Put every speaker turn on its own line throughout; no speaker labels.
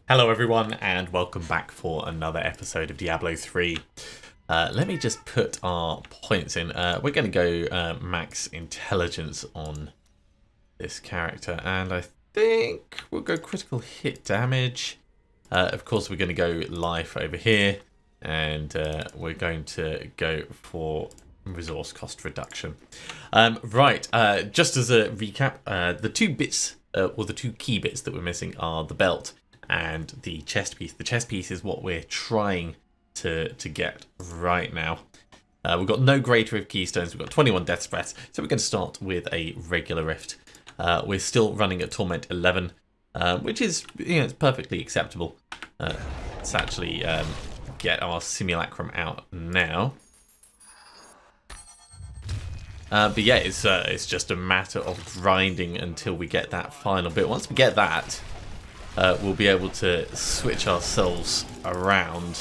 Hello everyone and welcome back for another episode of Diablo 3. Let me just put our points in. We're going to go max intelligence on this character, and I think we'll go critical hit damage. Of course we're going to go life over here, and we're going to go for resource cost reduction. Right, just as a recap, the two bits, or the two key bits that we're missing are the belt and the chest piece. The chest piece is what we're trying to get right now. We've got no greater of keystones. We've got 21 death spreads, so we're going to start with a regular rift. We're still running at Torment 11, which is, it's perfectly acceptable. Let's actually get our simulacrum out now. But yeah, it's just a matter of grinding until we get that final bit. Once we get that, we'll be able to switch ourselves around.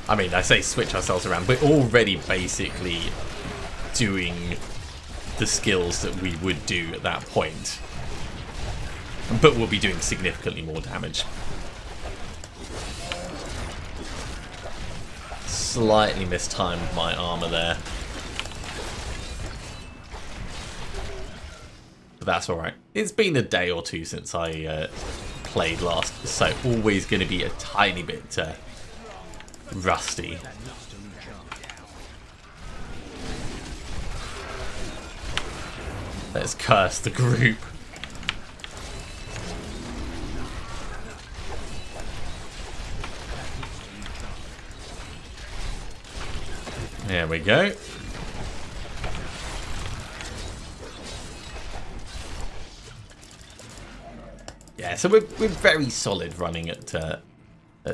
I mean, I say switch ourselves around. We're already basically doing the skills that we would do at that point. But we'll be doing significantly more damage. Slightly mistimed my armor there. But that's alright. It's been a day or two since I played last, so always going to be a tiny bit rusty. Let's curse the group. There we go. Yeah, so we're very solid running at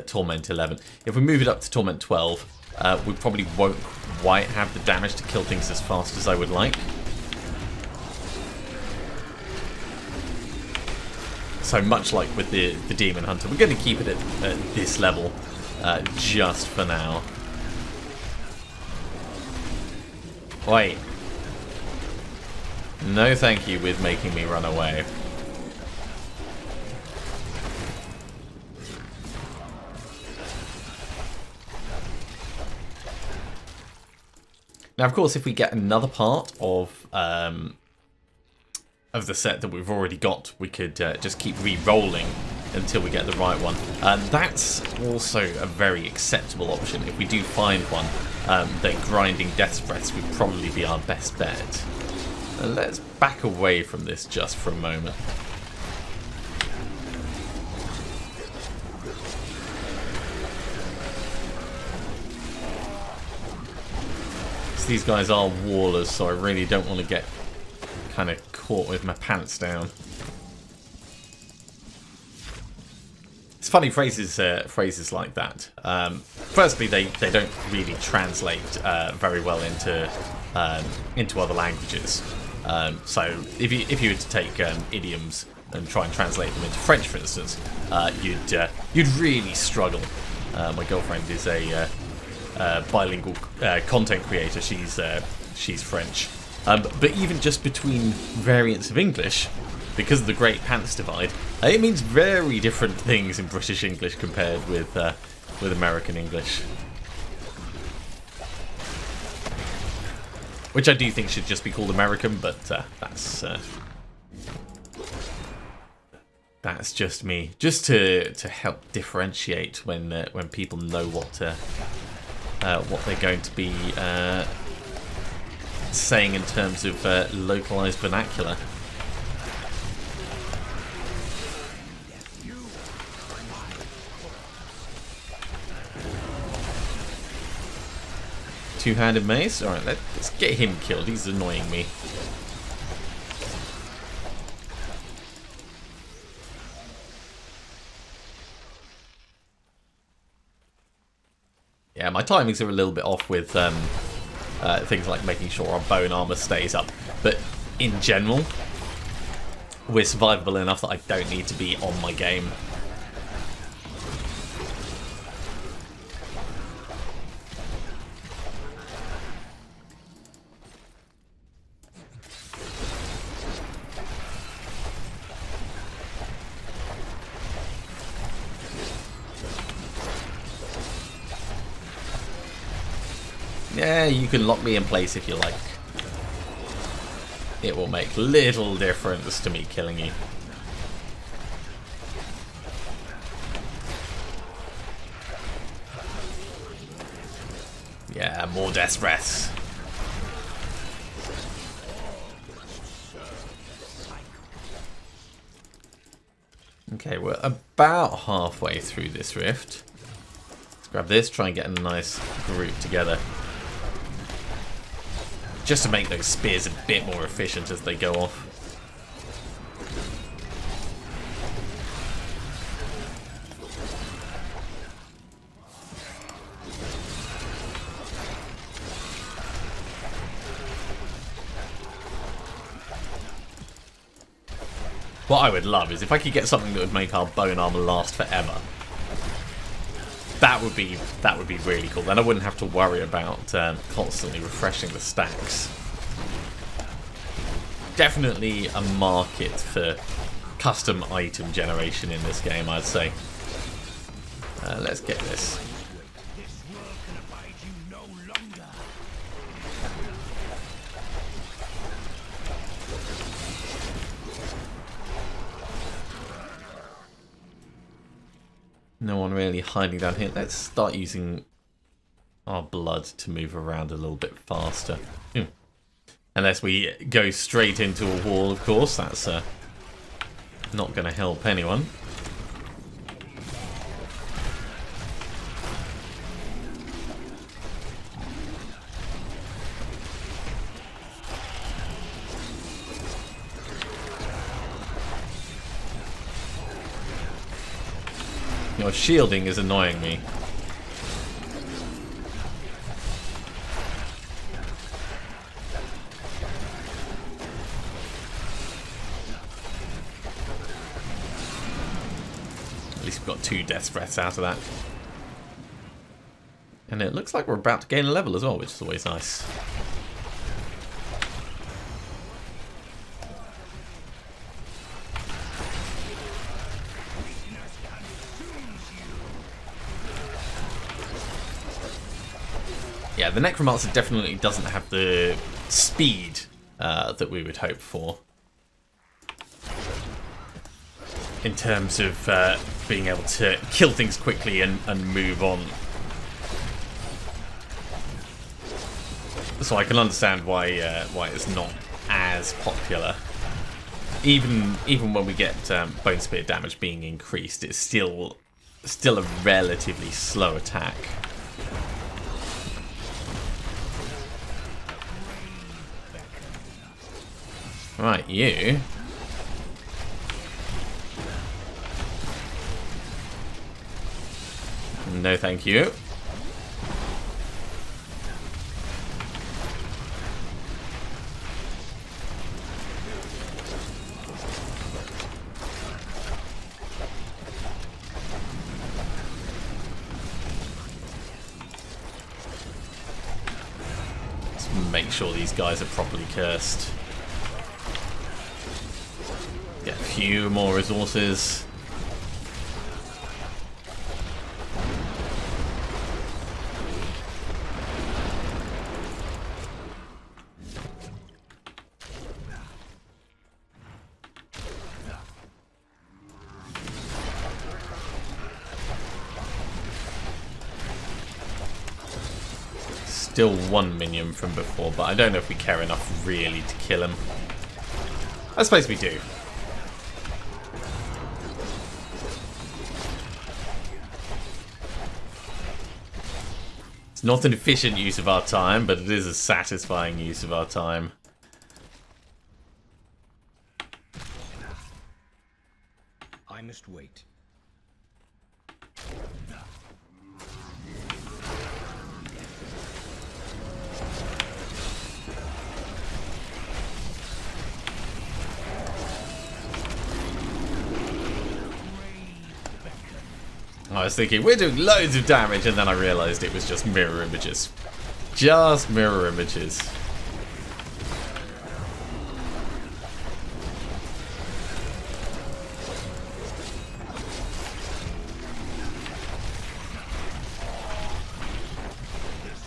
Torment 11. If we move it up to Torment 12, we probably won't quite have the damage to kill things as fast as I would like. So much like with the Demon Hunter, we're going to keep it at this level just for now. Wait. No thank you with making me run away. Now, of course, if we get another part of the set that we've already got, we could just keep re-rolling until we get the right one. That's also a very acceptable option. If we do find one, then grinding death spreads would probably be our best bet. Let's back away from this just for a moment. These guys are wallers, so I really don't want to get kind of caught with my pants down. It's funny phrases like that. Firstly, they don't really translate very well into other languages. So if you were to take idioms and try and translate them into French, for instance, you'd really struggle. My girlfriend is a bilingual content creator. She's French, but even just between variants of English, because of the Great Pants Divide, it means very different things in British English compared with American English, which I do think should just be called American, but that's just me, just to help differentiate when people know what they're going to be saying in terms of localized vernacular. Two-handed mace? Alright, let's get him killed. He's annoying me. Yeah, my timings are a little bit off with things like making sure our bone armor stays up. But in general, we're survivable enough that I don't need to be on my game. Yeah, you can lock me in place if you like. It will make little difference to me killing you. Yeah, more death breaths. Okay, we're about halfway through this rift. Let's grab this, try and get a nice group together. Just to make those spears a bit more efficient as they go off. What I would love is if I could get something that would make our bone armor last forever. That would be really cool. Then I wouldn't have to worry about constantly refreshing the stacks. Definitely a market for custom item generation in this game, I'd say. Let's get this. No one really hiding down here. Let's start using our blood to move around a little bit faster. Unless we go straight into a wall, of course. That's not going to help anyone. Your shielding is annoying me. At least we've got 2 death breaths out of that. And it looks like we're about to gain a level as well, which is always nice. Yeah, the Necromancer definitely doesn't have the speed that we would hope for. In terms of being able to kill things quickly and move on. So I can understand why it's not as popular. Even when we get bone spear damage being increased, it's still a relatively slow attack. Right, you. No, thank you. Let's make sure these guys are properly cursed. Get a few more resources. Still 1 minion from before, but I don't know if we care enough really to kill him. I suppose we do. It's not an efficient use of our time, but it is a satisfying use of our time.
I must wait.
I was thinking, we're doing loads of damage, and then I realised it was just mirror images. Just mirror images.
This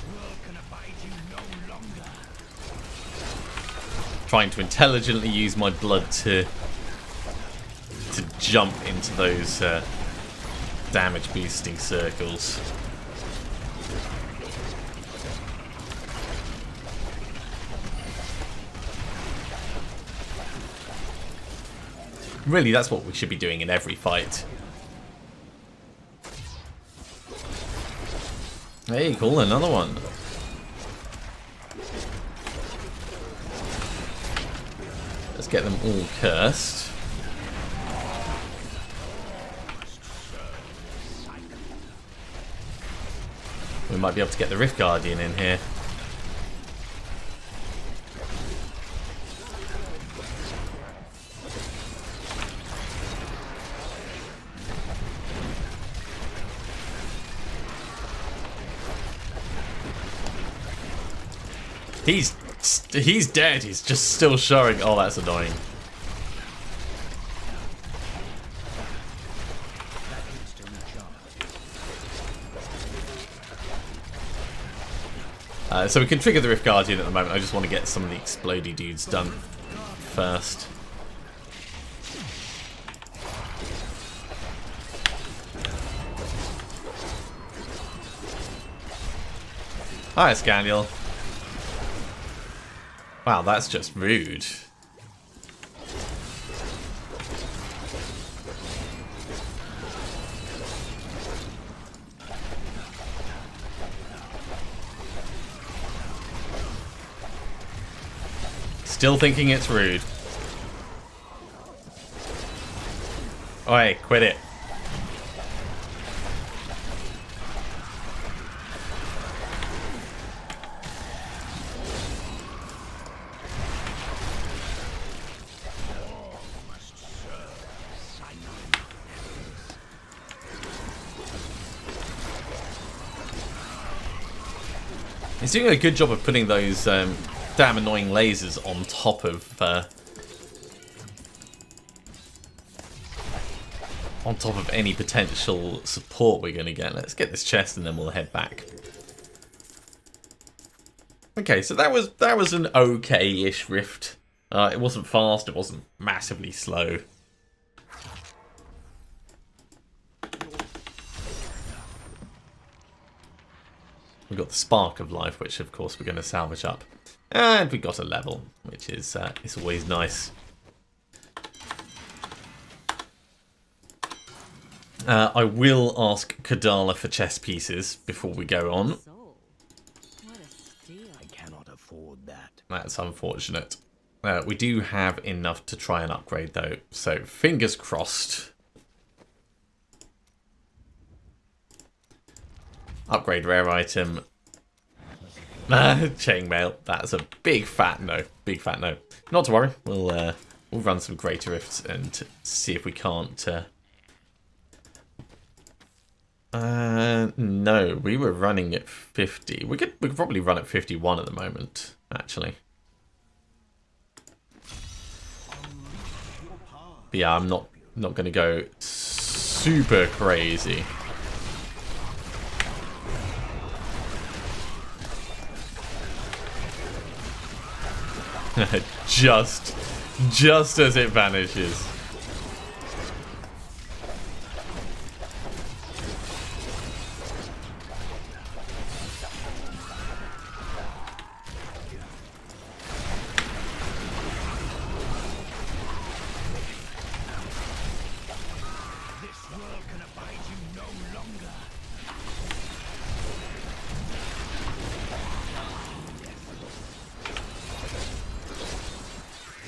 world can abide you
trying to intelligently use my blood to jump into those damage boosting circles. Really, that's what we should be doing in every fight. Hey, cool, another one. Let's get them all cursed. We might be able to get the Rift Guardian in here. He's dead. He's just still showing. Oh, that's annoying. So we can trigger the Rift Guardian at the moment. I just want to get some of the explodey dudes done first. Hi, Scaniel. Wow, that's just rude. Still thinking it's rude. Oi, quit it. He's doing a good job of putting those damn annoying lasers on top of any potential support we're going to get. Let's get this chest and then we'll head back. Okay, so that was an okay-ish rift. It wasn't fast. It wasn't massively slow. We've got the Spark of Life, which of course we're going to salvage up. And we got a level, which is it's always nice. I will ask Kadala for chess pieces before we go on.
I cannot afford that.
That's unfortunate. We do have enough to try and upgrade though, so fingers crossed. Upgrade rare item. Chainmail. That's a big fat no. Big fat no. Not to worry. We'll run some greater rifts and see if we can't. No, we were running at 50. We could probably run at 51 at the moment, actually. But yeah, I'm not going to go super crazy. just as it vanishes.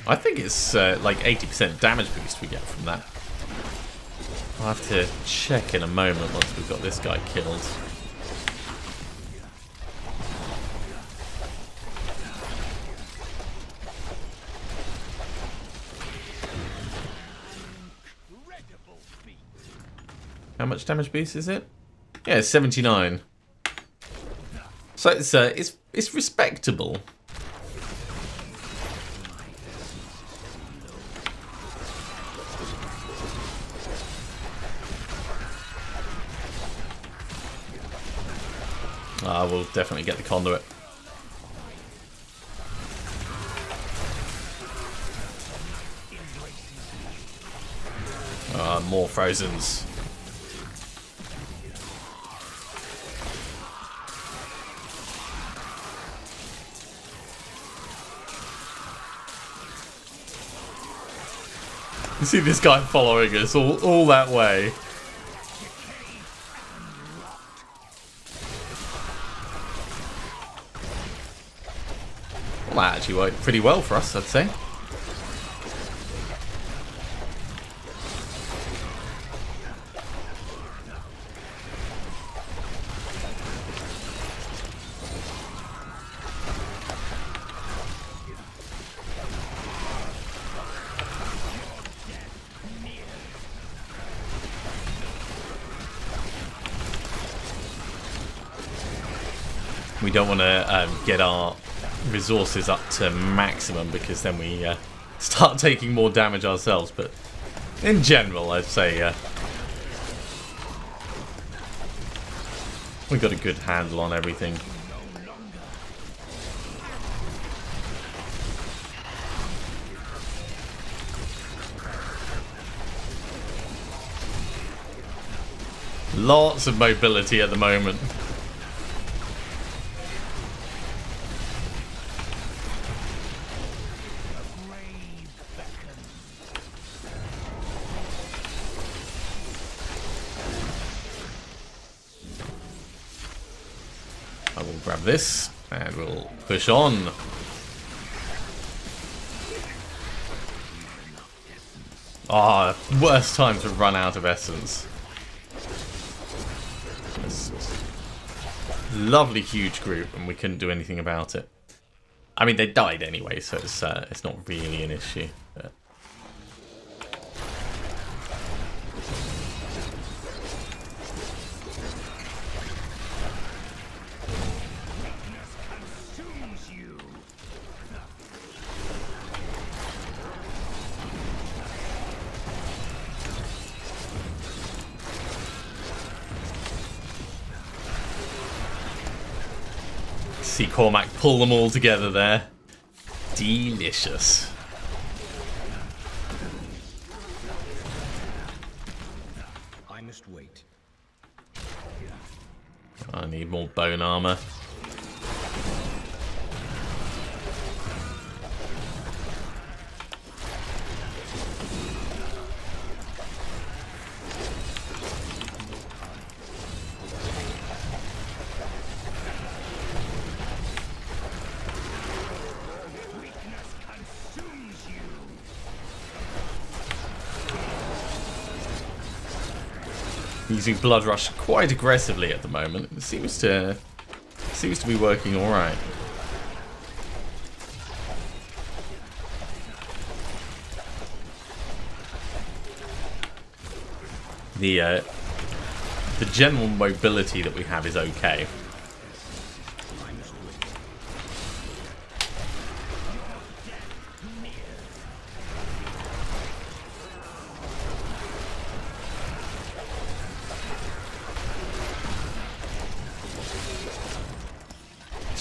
I think it's like 80% damage boost we get from that. I'll have to check in a moment once we've got this guy killed. How much damage boost is it? Yeah, it's 79. So it's respectable. We'll definitely get the conduit. more Frozens. You see this guy following us all that way. Well, that actually worked pretty well for us, I'd say. We don't want to get our resources up to maximum because then we start taking more damage ourselves, but in general I'd say we got a good handle on everything. Lots of mobility at the moment. I will grab this and we'll push on. Ah, worst time to run out of essence. This lovely huge group and we couldn't do anything about it. I mean, they died anyway, so it's not really an issue. But see Cormac pull them all together there. Delicious.
I must wait.
I need more bone armor. Using Blood Rush quite aggressively at the moment. It seems to be working all right. The general mobility that we have is okay.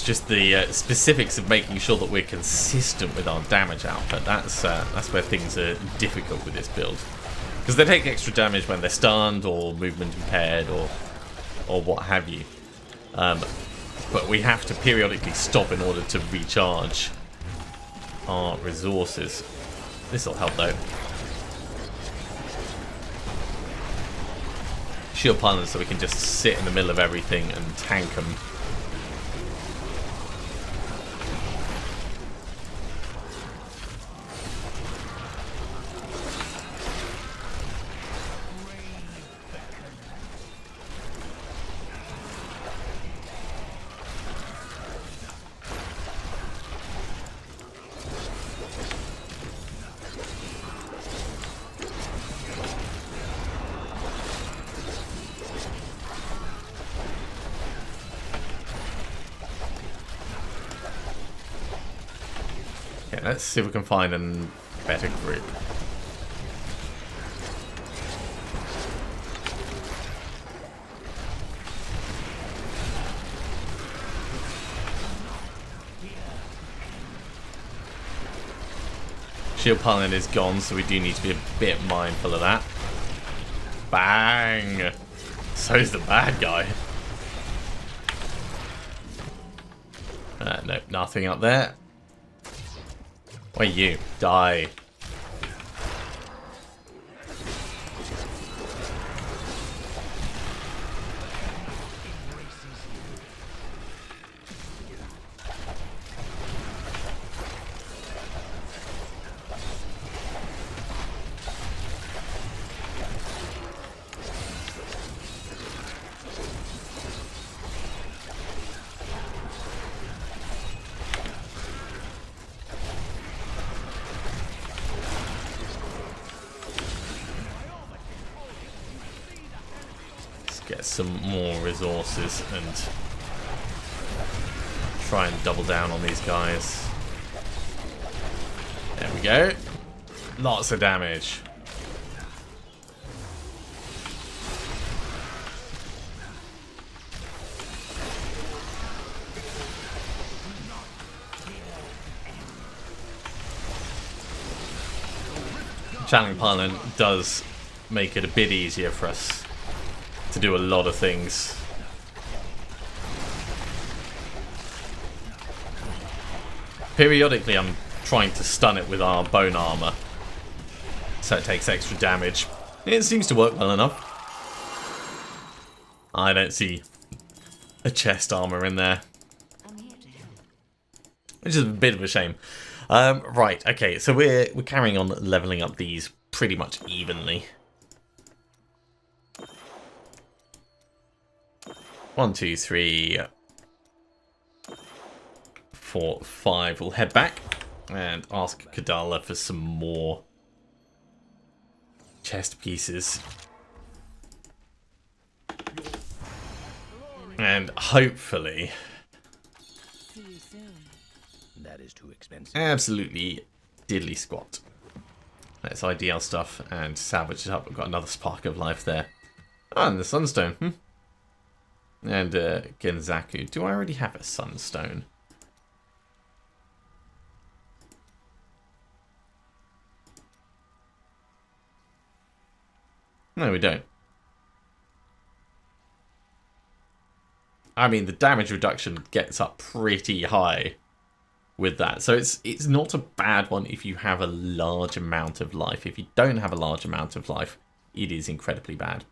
Just the specifics of making sure that we're consistent with our damage output. That's where things are difficult with this build, because they take extra damage when they're stunned or movement impaired or what have you. But we have to periodically stop in order to recharge our resources. This will help though. Shield pilots so we can just sit in the middle of everything and tank them. Okay, let's see if we can find a better group. Shield piling is gone, so we do need to be a bit mindful of that. Bang! So's the bad guy. No, nothing up there. Where are you? Die. Get some more resources and try and double down on these guys. There we go. Lots of damage. Channeling Pylon does make it a bit easier for us to do a lot of things. Periodically I'm trying to stun it with our bone armor, so it takes extra damage. It seems to work well enough. I don't see a chest armor in there, which is a bit of a shame. Right, okay, so we're carrying on leveling up these pretty much evenly. 1, 2, 3, 4, 5. We'll head back and ask Kadala for some more chest pieces. And hopefully,
That is too expensive.
absolutely diddly squat. Let's IDL stuff and salvage it up. We've got another spark of life there. Oh, and the sunstone. And Genzaku. Do I already have a sunstone? No, we don't. I mean, the damage reduction gets up pretty high with that. So it's not a bad one if you have a large amount of life. If you don't have a large amount of life, it is incredibly bad.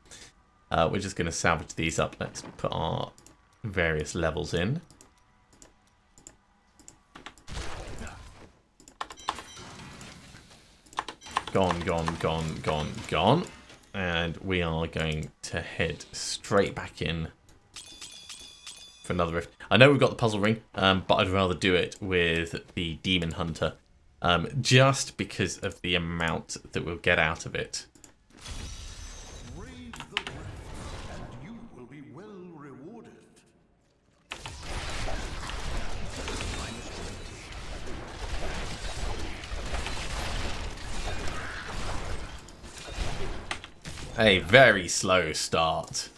We're just going to salvage these up. Let's put our various levels in. Gone, gone, gone, gone, gone. And we are going to head straight back in for another rift. I know we've got the puzzle ring, but I'd rather do it with the Demon Hunter, just because of the amount that we'll get out of it. A very slow start.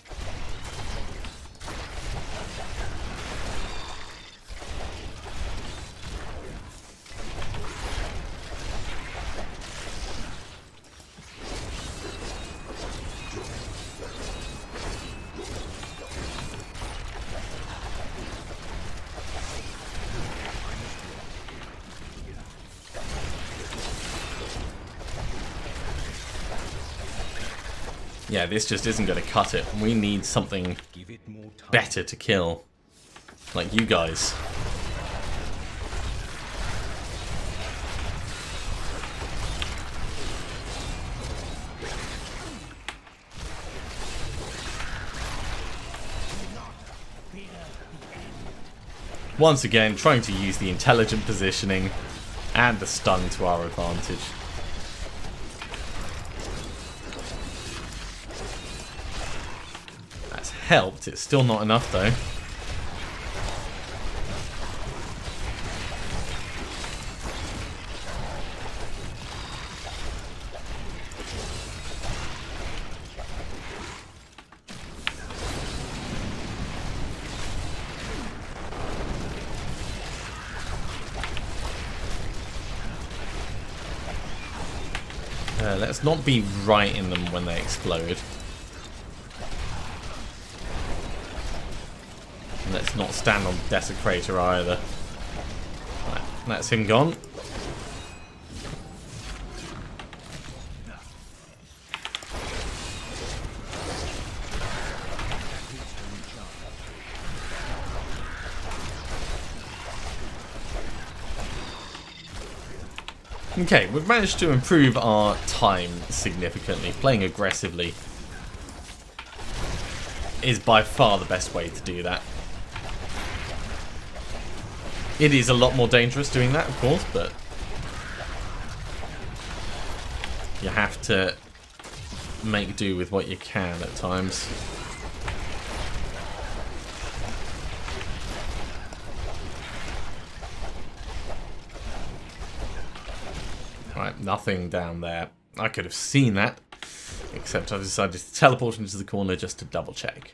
Yeah, this just isn't going to cut it. We need something better to kill. Like you guys. Once again, trying to use the intelligent positioning and the stun to our advantage. Helped. It's still not enough though. Let's not be right in them when they explode. stand on Desecrator either. Right, that's him gone. Okay, we've managed to improve our time significantly. Playing aggressively is by far the best way to do that. It is a lot more dangerous doing that, of course, but you have to make do with what you can at times. Right, nothing down there. I could have seen that, except I decided to teleport into the corner just to double check.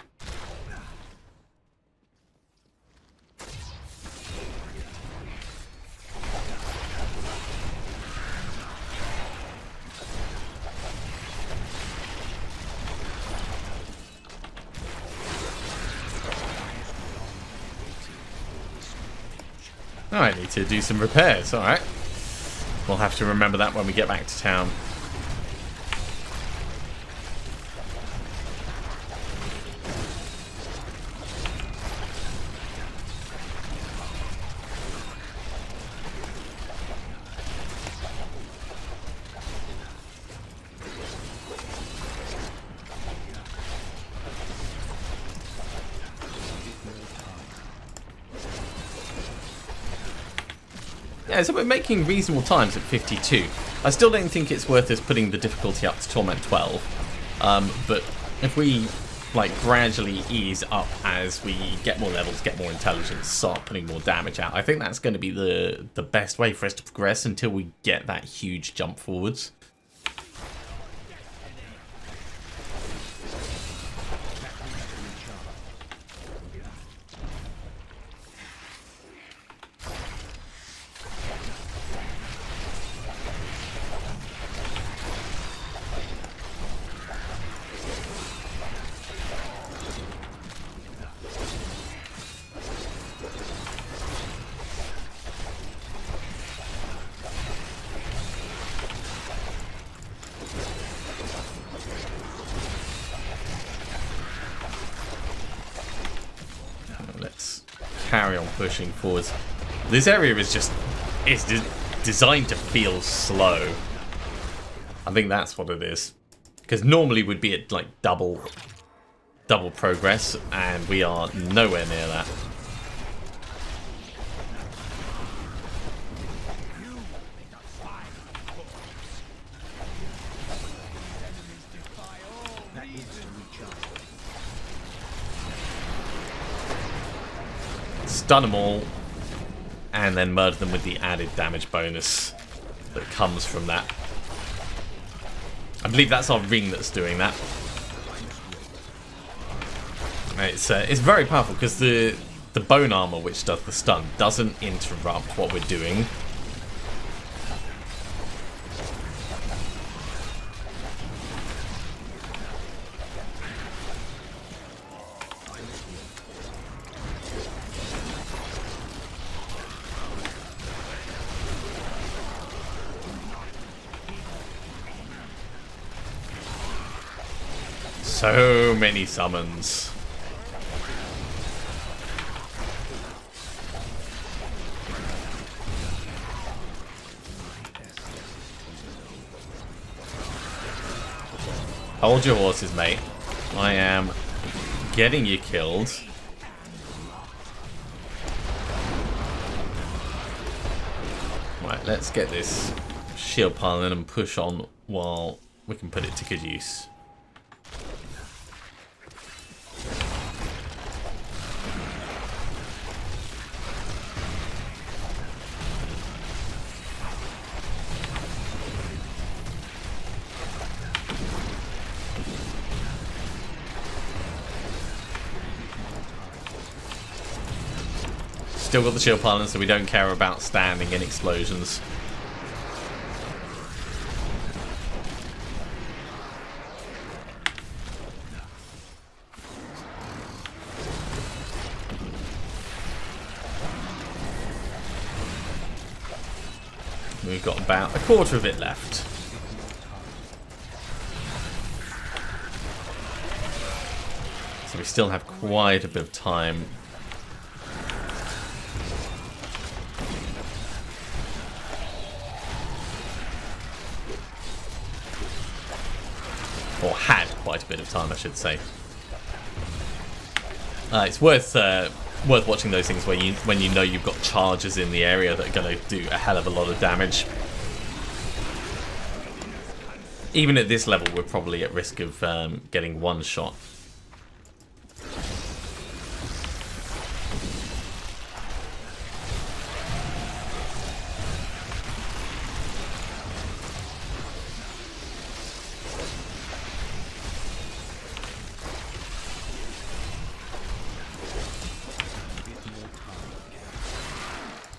Oh, I need to do some repairs, alright. We'll have to remember that when we get back to town. Yeah, so we're making reasonable times at 52. I still don't think it's worth us putting the difficulty up to Torment 12. But if we like gradually ease up as we get more levels, get more intelligence, start putting more damage out, I think that's going to be the best way for us to progress until we get that huge jump forwards. Carry on pushing forwards. This area is just designed to feel slow. I think that's what it is. Because normally we'd be at like double progress, and we are nowhere near that. Stun them all, and then murder them with the added damage bonus that comes from that. I believe that's our ring that's doing that. It's very powerful because the bone armor, which does the stun, doesn't interrupt what we're doing. So many summons. Hold your horses, mate. I am getting you killed. Right, let's get this shield pile in and push on while we can put it to good use. Still got the shield pylon, so we don't care about standing in explosions. we've got about a quarter of it left. So we still have quite a bit of time. Or had quite a bit of time, I should say. It's worth watching those things when you know you've got charges in the area that are going to do a hell of a lot of damage. Even at this level, we're probably at risk of getting one shot.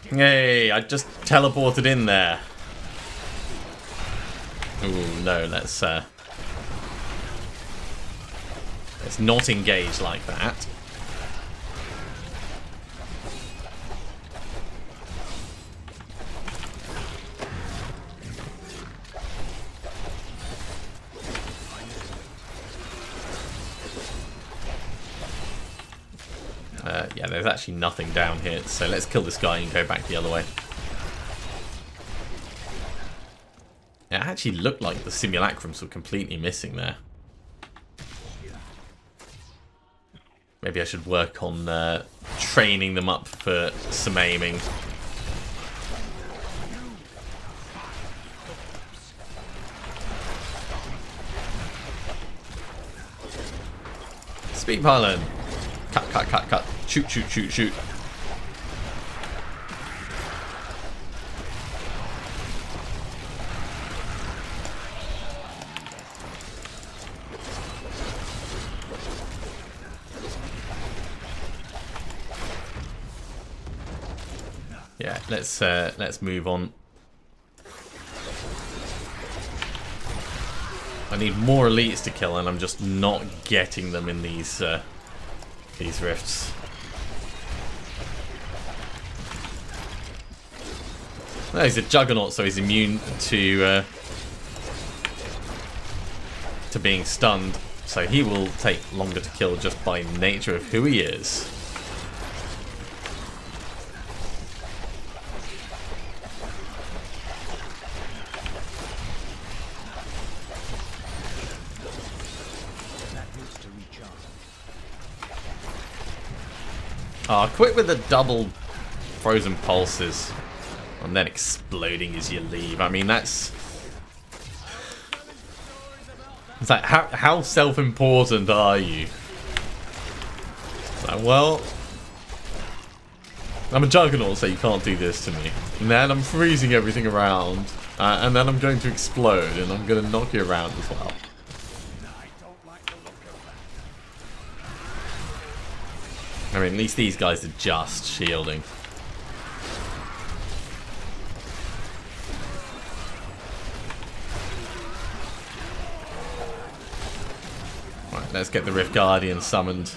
Hey, I just teleported in there. Ooh, no, let's not engage like that. Yeah, there's actually nothing down here, so let's kill this guy and go back the other way. It actually looked like the simulacrums were completely missing there. Maybe I should work on training them up for some aiming. Speed pylon. Cut, cut, cut, cut. Shoot, shoot, shoot, shoot. Yeah, let's move on. I need more elites to kill, and I'm just not getting them in these rifts. No, he's a juggernaut, so he's immune to being stunned. So he will take longer to kill just by nature of who he is. Quit with the double frozen pulses and then exploding as you leave. I mean, it's like, how self-important are you? Like, well, I'm a juggernaut, so you can't do this to me. And then I'm freezing everything around, and then I'm going to explode, and I'm going to knock you around as well. I mean, at least these guys are just shielding. Right, let's get the Rift Guardian summoned.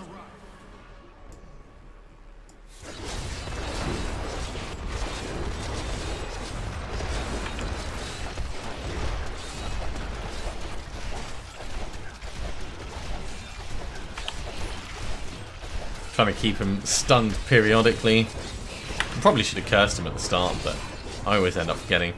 Trying to keep him stunned periodically. Probably should have cursed him at the start, but I always end up forgetting.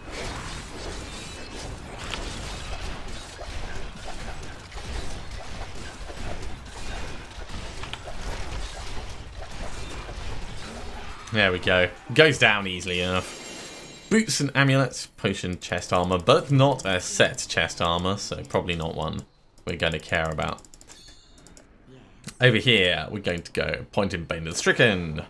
There we go. Goes down easily enough. Boots and amulets, potion, chest armor, but not a set chest armor, so probably not one we're going to care about. Over here, we're going to go point in Bane of the Stricken.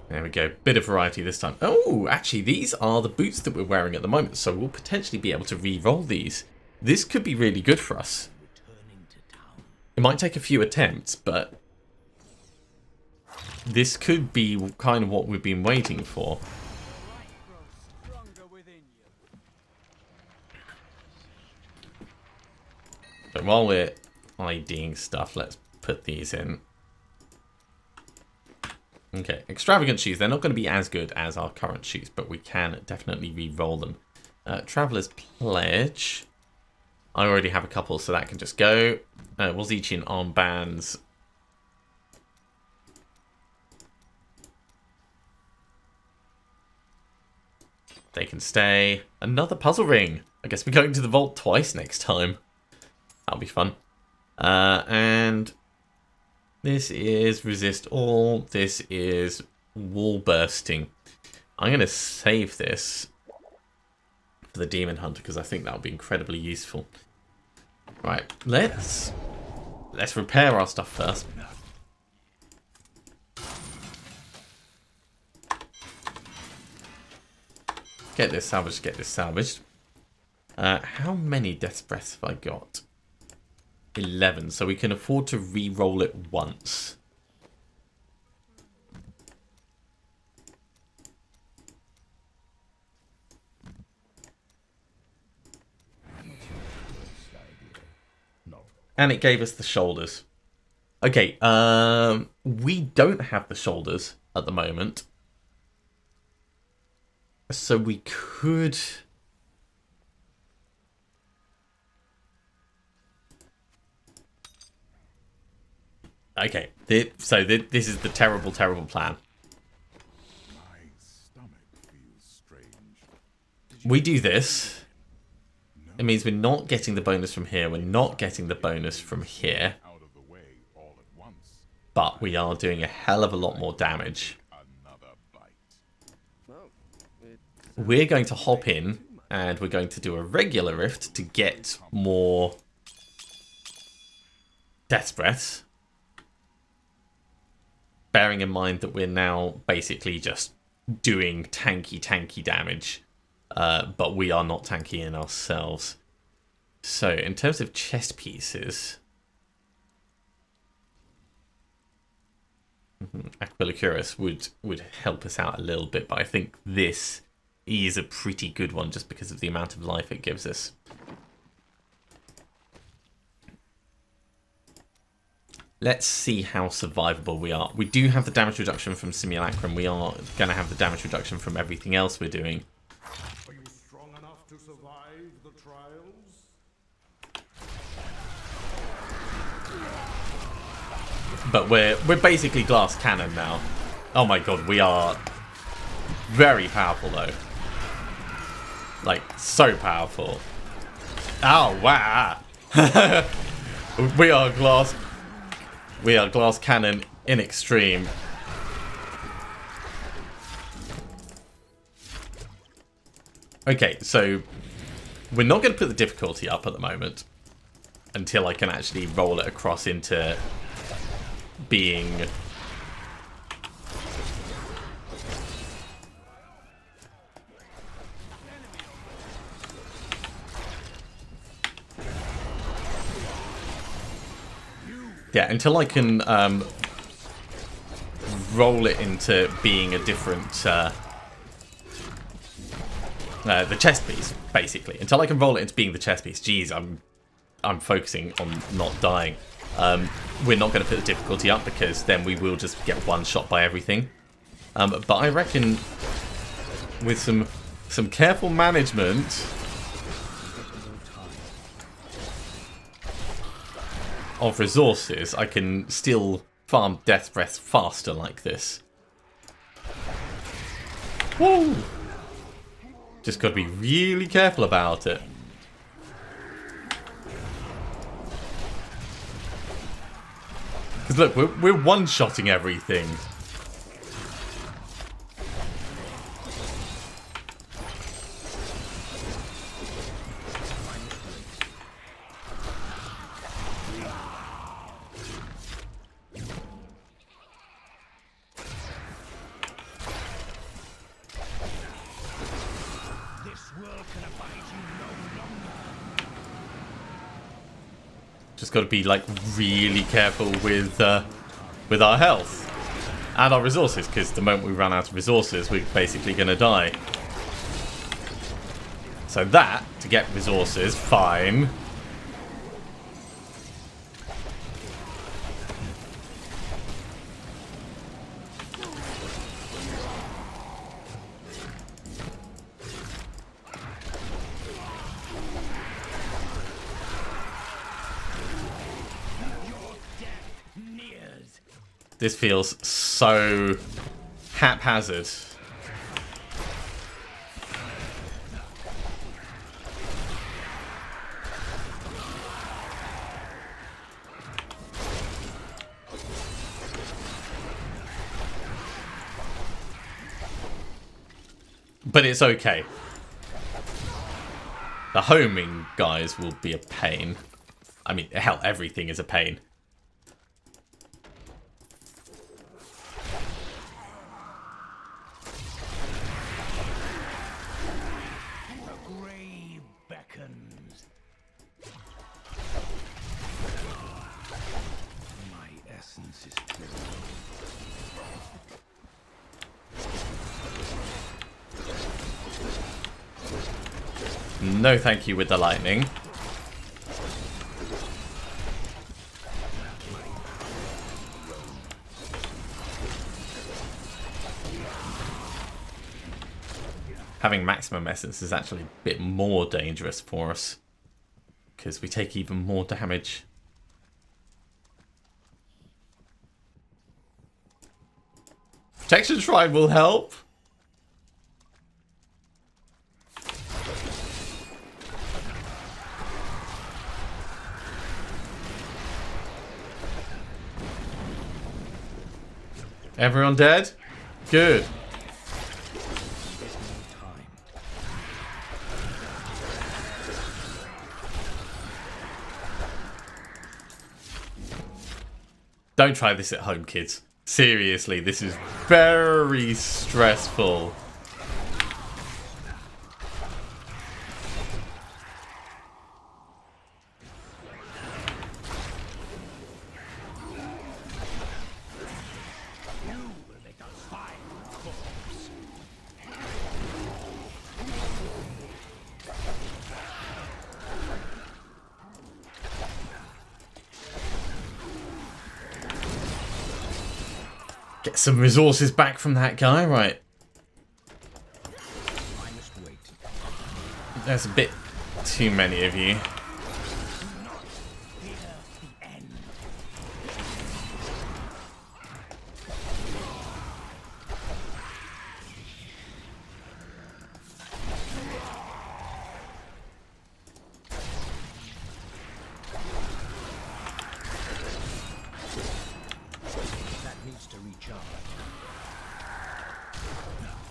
There we go. Bit of variety this time. Oh, actually, these are the boots that we're wearing at the moment, so we'll potentially be able to re-roll these. This could be really good for us. It might take a few attempts, but this could be kind of what we've been waiting for. But while we're IDing stuff, let's put these in. Okay, extravagant shoes. They're not going to be as good as our current shoes, but we can definitely re-roll them. Traveler's Pledge. I already have a couple, so that can just go. Wazichin armbands. They can stay. Another puzzle ring. I guess we're going to the vault twice next time. That'll be fun. And this is resist all. This is wall bursting. I'm going to save this for the Demon Hunter because I think that'll be incredibly useful. Right, let's repair our stuff first. Get this salvaged, get this salvaged. How many Death's Breaths have I got? 11, so we can afford to re-roll it once. And it gave us the shoulders. Okay, we don't have the shoulders at the moment. So we could... Okay, so this is the terrible, terrible plan.
My stomach feels strange.
We do this. It means we're not getting the bonus from here. We're not getting the bonus from here.
Out of the way all at once.
But we are doing a hell of a lot more damage.
Another bite.
We're going to hop in and we're going to do a regular rift to get more Death's Breaths. Bearing in mind that we're now basically just doing tanky damage. But we are not tanky in ourselves. So, in terms of chest pieces... Aquilicurus would help us out a little bit, but I think this is a pretty good one just because of the amount of life it gives us. Let's see how survivable we are. We do have the damage reduction from Simulacrum. We are going to have the damage reduction from everything else we're doing.
Are you strong enough to survive the trials?
But we're basically glass cannon now. Oh my god, we are very powerful though. Like, so powerful. Oh, wow. We are glass cannon in extreme. Okay, so we're not going to put the difficulty up at the moment until I can actually roll it across into being... Yeah, until I can roll it into being a different... the chest piece, basically. Until I can roll it into being the chest piece. Jeez, I'm focusing on not dying. We're not going to put the difficulty up because then we will just get one shot by everything. But I reckon with some careful management of resources, I can still farm Death's Breath faster like this. Woo! Just got to be really careful about it. Because look, we're one-shotting everything. Just got to be like really careful with our health and our resources, because the moment we run out of resources, we're basically going to die. So that, to get resources, fine. This feels so haphazard. But it's okay. The homing guys will be a pain. I mean, hell, everything is a pain.
The grave beckons. My essence is pure.
No thank you with the lightning. Having maximum essence is actually a bit more dangerous for us, because we take even more damage. Protection Shrine will help. Everyone dead? Good. Don't try this at home, kids. Seriously, this is very stressful. Get some resources back from that guy, right? There's a bit too many of you.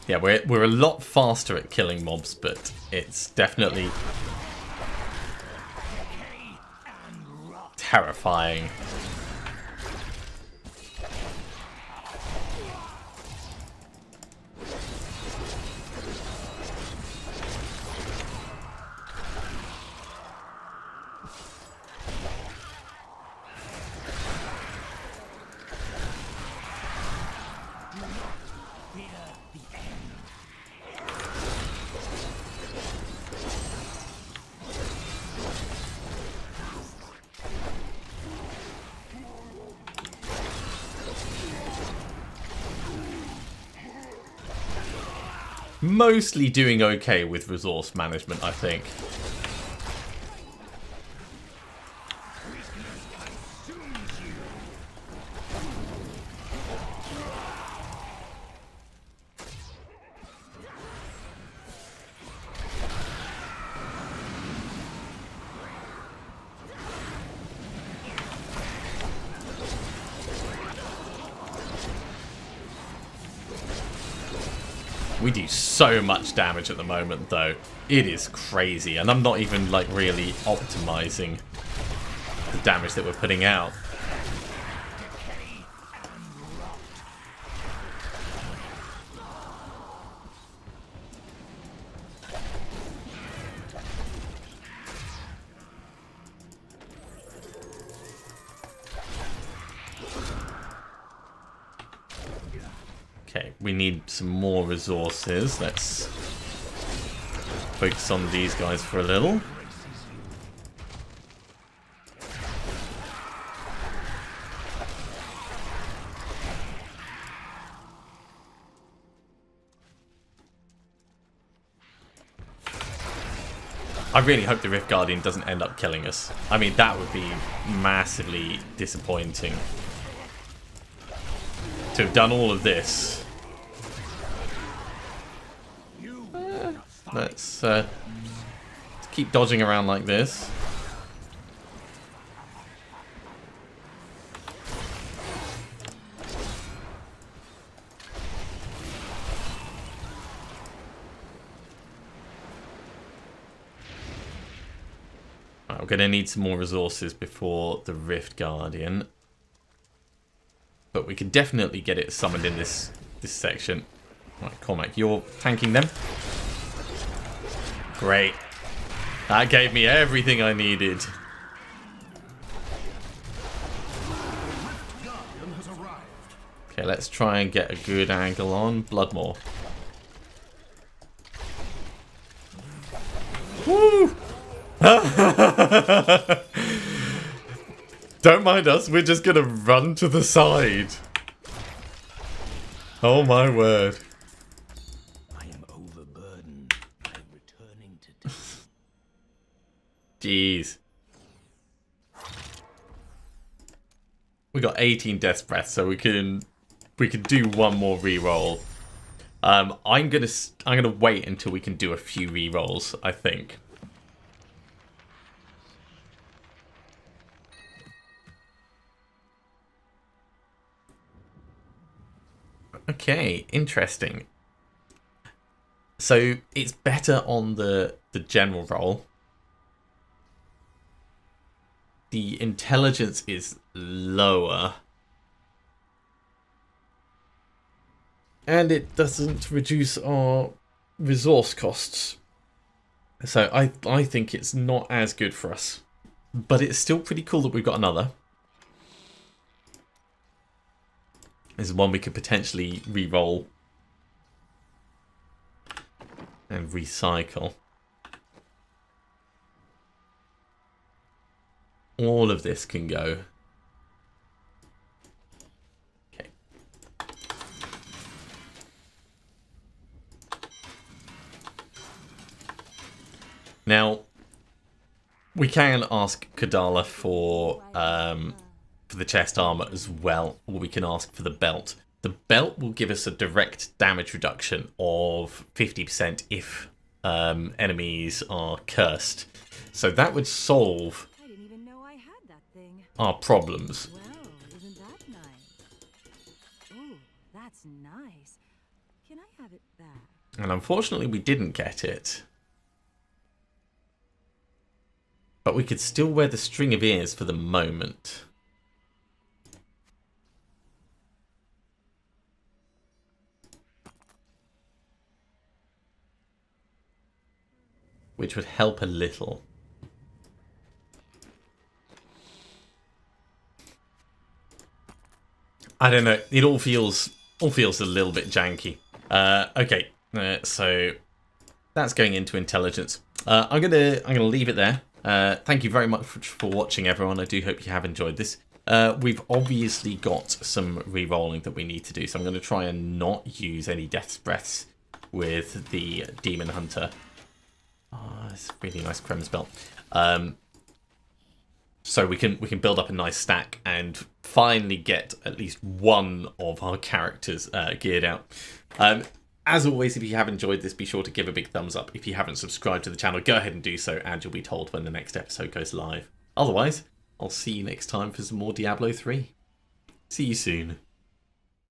Yeah, we're a lot faster at killing mobs, but it's definitely terrifying. Mostly doing okay with resource management, I think. We do so much damage at the moment, though. It is crazy, and I'm not even, like, really optimizing the damage that we're putting out. Okay, we need some more resources. Let's focus on these guys for a little. I really hope the Rift Guardian doesn't end up killing us. I mean, that would be massively disappointing. to have done all of this. Let's keep dodging around like this. Right, we're going to need some more resources before the Rift Guardian. But we can definitely get it summoned in this section. Right, Cormac, you're tanking them. Great. That gave me everything I needed. Okay, let's try and get a good angle on Bloodmore. Woo! Don't mind us, we're just gonna run to the side. Oh my word.
I am overburdened. I am returning to death.
Jeez. We got 18 death breaths, so we can do one more reroll. I'm gonna wait until we can do a few rerolls, I think. Okay, interesting. So it's better on the general roll. The intelligence is lower. And it doesn't reduce our resource costs. So I think it's not as good for us. But it's still pretty cool that we've got another. This is one we could potentially re-roll and recycle. All of this can go. Okay. Now, we can ask Kadala for the chest armor as well, or we can ask for the belt. The belt will give us a direct damage reduction of 50% if enemies are cursed. So that would solve
I didn't even know I had that thing.
our problems.
Well, isn't that nice? Oh, that's nice. Can I have it back?
And unfortunately we didn't get it. But we could still wear the string of ears for the moment. Which would help a little. I don't know. It all feels a little bit janky. Okay, so that's going into intelligence. I'm gonna leave it there. Thank you very much for watching, everyone. I do hope you have enjoyed this. We've obviously got some re-rolling that we need to do, so I'm going to try and not use any death's breaths with the Demon Hunter. Oh, it's a really nice Krem's belt. So we can build up a nice stack and finally get at least one of our characters geared out. As always, if you have enjoyed this, be sure to give a big thumbs up. If you haven't subscribed to the channel, go ahead and do so, and you'll be told when the next episode goes live. Otherwise, I'll see you next time for some more Diablo 3. See you soon.